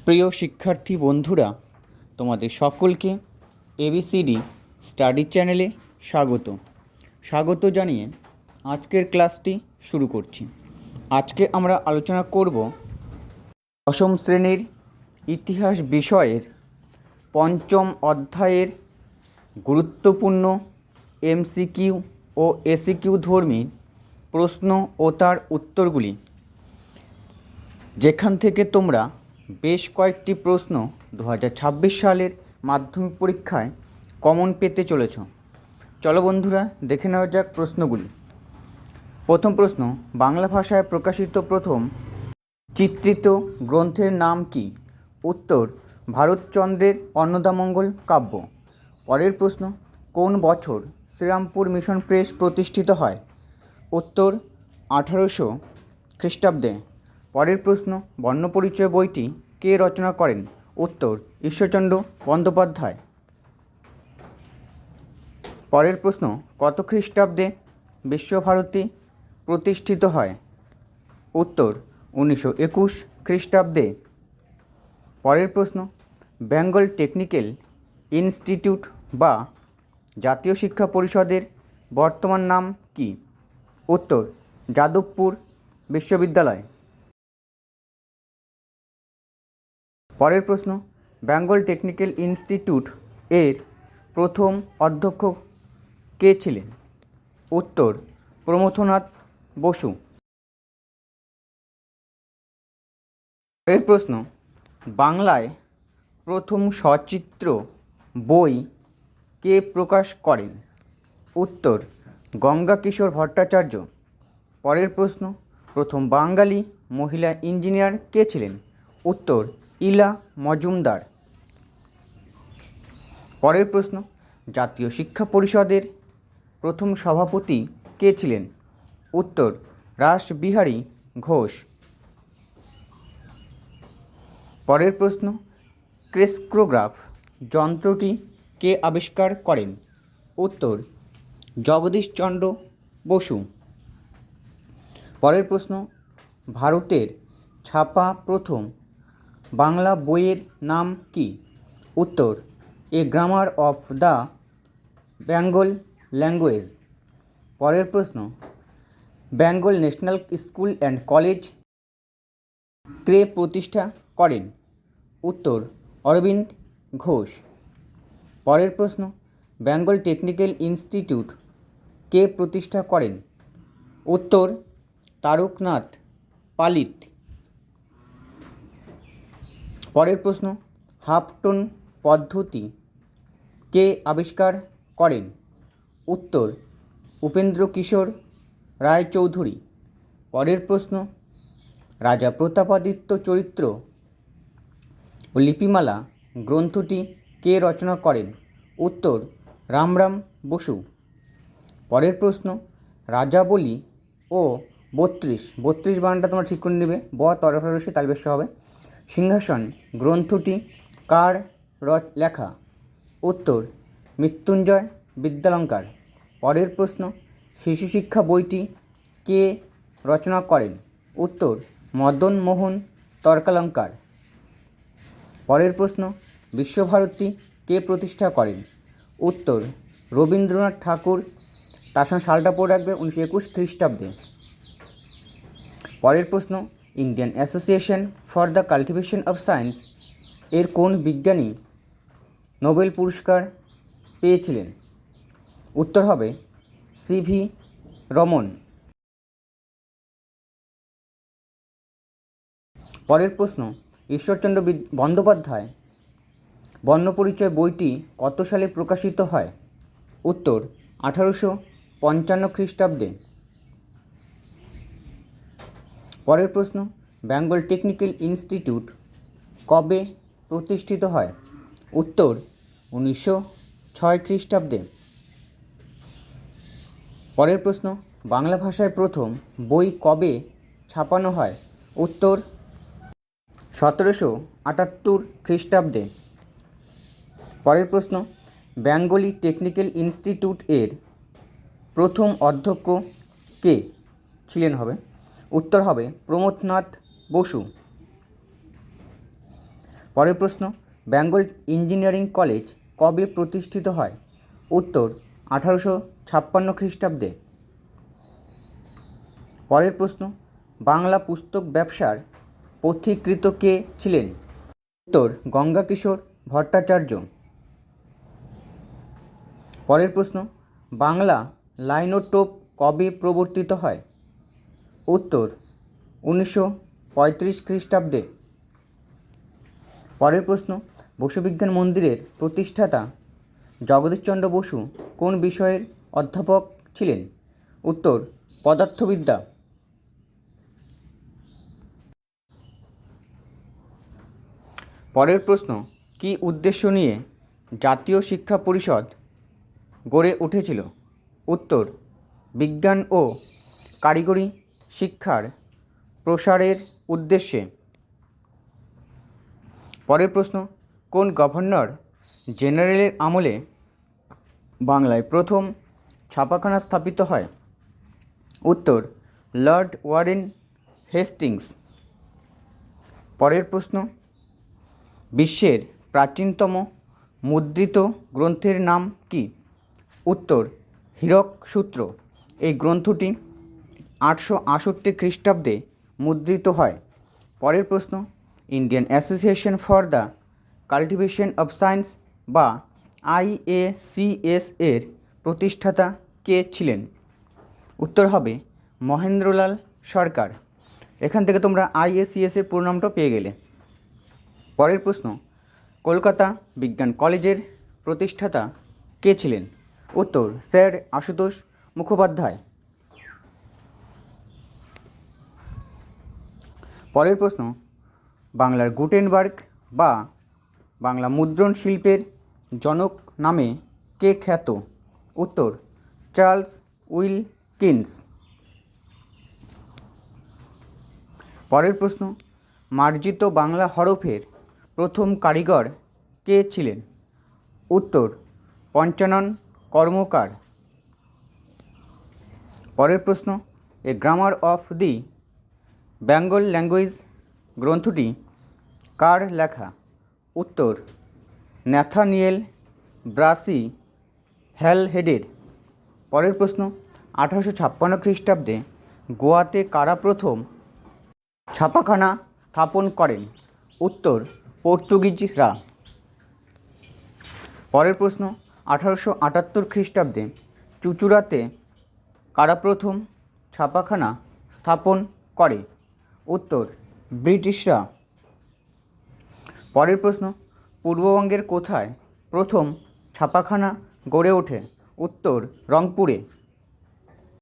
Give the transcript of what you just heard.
প্রিয় শিক্ষার্থী বন্ধুরা, তোমাদের সকলকে এবিসিডি স্টাডি চ্যানেলে স্বাগত জানিয়ে আজকের ক্লাসটি শুরু করছি। আজকে আমরা আলোচনা করব দশম শ্রেণীর ইতিহাস বিষয়ের পঞ্চম অধ্যায়ের গুরুত্বপূর্ণ এমসিকিউ ও এসিকিউ ধর্মী প্রশ্ন ও তার উত্তরগুলি, যেখান থেকে তোমরা বেশ কয়েকটি প্রশ্ন 2026 সালের মাধ্যমিক পরীক্ষায় কমন পেতে চলেছ। চলো বন্ধুরা, দেখে নেওয়া যাক প্রশ্নগুলি। প্রথম প্রশ্ন, বাংলা ভাষায় প্রকাশিত প্রথম চিত্রিত গ্রন্থের নাম কি? উত্তর, ভারতচন্দ্রের অন্নদামঙ্গল কাব্য। পরের প্রশ্ন, কোন বছর শ্রীরামপুর মিশন প্রেস প্রতিষ্ঠিত হয়? উত্তর, 1800 খ্রিস্টাব্দে। পরের প্রশ্ন, বর্ণপরিচয় বইটি কে রচনা করেন? উত্তর, ঈশ্বরচন্দ্র বন্দ্যোপাধ্যায়। পরের প্রশ্ন, কত খ্রিস্টাব্দে বিশ্বভারতী প্রতিষ্ঠিত হয়? উত্তর, 1921 খ্রিস্টাব্দে। পরের প্রশ্ন, বেঙ্গল টেকনিক্যাল ইনস্টিটিউট বা জাতীয় শিক্ষা পরিষদের বর্তমান নাম কি? উত্তর, যাদবপুর বিশ্ববিদ্যালয়। পরের প্রশ্ন, বেঙ্গল টেকনিক্যাল ইনস্টিটিউট এর প্রথম অধ্যক্ষ কে ছিলেন? উত্তর, প্রমথনাথ বসু। পরের প্রশ্ন, বাংলায় প্রথম সচিত্র বই কে প্রকাশ করেন? উত্তর, গঙ্গাকিশোর ভট্টাচার্য। পরের প্রশ্ন, প্রথম বাঙালি মহিলা ইঞ্জিনিয়ার কে ছিলেন? উত্তর, ইলা মজুমদার। পরের প্রশ্ন, জাতীয় শিক্ষা পরিষদের প্রথম সভাপতি কে ছিলেন? উত্তর, রাসবিহারী ঘোষ। পরের প্রশ্ন, ক্রেস্কোগ্রাফ যন্ত্রটি কে আবিষ্কার করেন? উত্তর, জগদীশচন্দ্র বসু। পরের প্রশ্ন, ভারতের ছাপা প্রথম বাংলা বইয়ের নাম কি? উত্তর, a grammar of the Bengal language. পরের প্রশ্ন, Bengal national school and college কে প্রতিষ্ঠা করেন? উত্তর, অরবিন্দ ঘোষ। পরের প্রশ্ন, বেঙ্গল টেকনিক্যাল ইনস্টিটিউট কে প্রতিষ্ঠা করেন? উত্তর, তারকনাথ পালিত। পরের প্রশ্ন, হাফ টোন পদ্ধতি কে আবিষ্কার করেন? উত্তর, উপেন্দ্রকিশোর রায়চৌধুরী। পরের প্রশ্ন, রাজা প্রতাপাদিত্য চরিত্র ও লিপিমালা গ্রন্থটি কে রচনা করেন? উত্তর, রামরাম বসু। পরের প্রশ্ন, রাজাবলি ও 32 বানানটা তোমরা ঠিক করে নেবে, ব তরফে তালবেশ হবে। সিংহাসন গ্রন্থটি কার লেখা? উত্তর, মৃত্যুঞ্জয় বিদ্যালঙ্কার। পরের প্রশ্ন, শিশু শিক্ষা বইটি কে রচনা করেন? উত্তর, মদন মোহন তর্কালঙ্কার। পরের প্রশ্ন, বিশ্বভারতী কে প্রতিষ্ঠা করেন? উত্তর, রবীন্দ্রনাথ ঠাকুর। তার সঙ্গে সালটা পড়ে রাখবে, 1921 খ্রিস্টাব্দে। পরের প্রশ্ন, Indian association for the cultivation of science এর কোন বিজ্ঞানী নোবেল পুরস্কার পেয়েছিলেন? উত্তর হবে সিভি রমন। পরের প্রশ্ন, ঈশ্বরচন্দ্র বন্দ্যোপাধ্যায় বর্ণপরিচয় বইটি কত সালে প্রকাশিত হয়? উত্তর, 1855 খ্রিস্টাব্দে। পরের প্রশ্ন, বেঙ্গল টেকনিক্যাল ইনস্টিটিউট কবে প্রতিষ্ঠিত হয়? উত্তর, 1906 খ্রিস্টাব্দে। পরের প্রশ্ন, বাংলা ভাষায় প্রথম বই কবে ছাপানো হয়? উত্তর, 1778 খ্রিস্টাব্দে। পরের প্রশ্ন, বেঙ্গলি টেকনিক্যাল ইনস্টিটিউট এর প্রথম অধ্যক্ষ কে ছিলেন হবে? উত্তর হবে প্রমথনাথ বসু। পরের প্রশ্ন, বেঙ্গল ইঞ্জিনিয়ারিং কলেজ কবে প্রতিষ্ঠিত হয়? উত্তর 1856 খ্রিস্টাব্দে। পরের প্রশ্ন, বাংলা পুস্তক ব্যবসার পথিকৃৎ কে ছিলেন? উত্তর গঙ্গাকিশোর ভট্টাচার্য। পরের প্রশ্ন, বাংলা লাইনোটোপ কবে প্রবর্তিত হয়? উত্তর 1935 খ্রিস্টাব্দে। পরের প্রশ্ন, বসু বিজ্ঞান মন্দিরের প্রতিষ্ঠাতা জগদীশচন্দ্র বসু কোন বিষয়ের অধ্যাপক ছিলেন? উত্তর পদার্থবিদ্যা। পরের প্রশ্ন, কী উদ্দেশ্য নিয়ে জাতীয় শিক্ষা পরিষদ গড়ে উঠেছিল? উত্তর বিজ্ঞান ও কারিগরি শিক্ষার প্রসারের উদ্দেশ্যে। পরের প্রশ্ন, কোন গভর্নর জেনারেলের আমলে বাংলায় প্রথম ছাপাখানা স্থাপিত হয়? উত্তর লর্ড ওয়ারেন হেস্টিংস। পরের প্রশ্ন, বিশ্বের প্রাচীনতম মুদ্রিত গ্রন্থের নাম কি? উত্তর হীরক সূত্র। এই গ্রন্থটি 868 খ্রিস্টাব্দে মুদ্রিত হয়। পরের প্রশ্ন, Indian association for the cultivation of science বা IACS এর প্রতিষ্ঠাতা কে ছিলেন? উত্তর হবে মহেন্দ্রলাল সরকার। এখান থেকে তোমরা IACS এর পুরো নামটা পেয়ে গেলে। পরের প্রশ্ন, কলকাতা বিজ্ঞান কলেজের প্রতিষ্ঠাতা কে ছিলেন? উত্তর স্যার আশুতোষ মুখোপাধ্যায়। পরের প্রশ্ন, বাংলার গুটেনবার্গ বা বাংলা মুদ্রণ শিল্পের জনক নামে কে খ্যাত? উত্তর চার্লস উইলকিন্স। পরের প্রশ্ন, মার্জিত বাংলা হরফের প্রথম কারিগর কে ছিলেন? উত্তর পঞ্চানন কর্মকার। পরের প্রশ্ন, a grammar of the Bengal language গ্রন্থটি কার লেখা? উত্তর ন্যাথানিয়েল ব্রাসি হ্যালহেডের। পরের প্রশ্ন, 1856 খ্রিস্টাব্দে গোয়াতে কারা প্রথম ছাপাখানা স্থাপন করেন? উত্তর পর্তুগিজরা। পরের প্রশ্ন, 1878 খ্রিস্টাব্দে চুঁচুড়াতে কারা প্রথম ছাপাখানা স্থাপন করে? উত্তর ব্রিটিশরা। পরের প্রশ্ন, পূর্ববঙ্গের কোথায় প্রথম ছাপাখানা গড়ে ওঠে? উত্তর রংপুরে।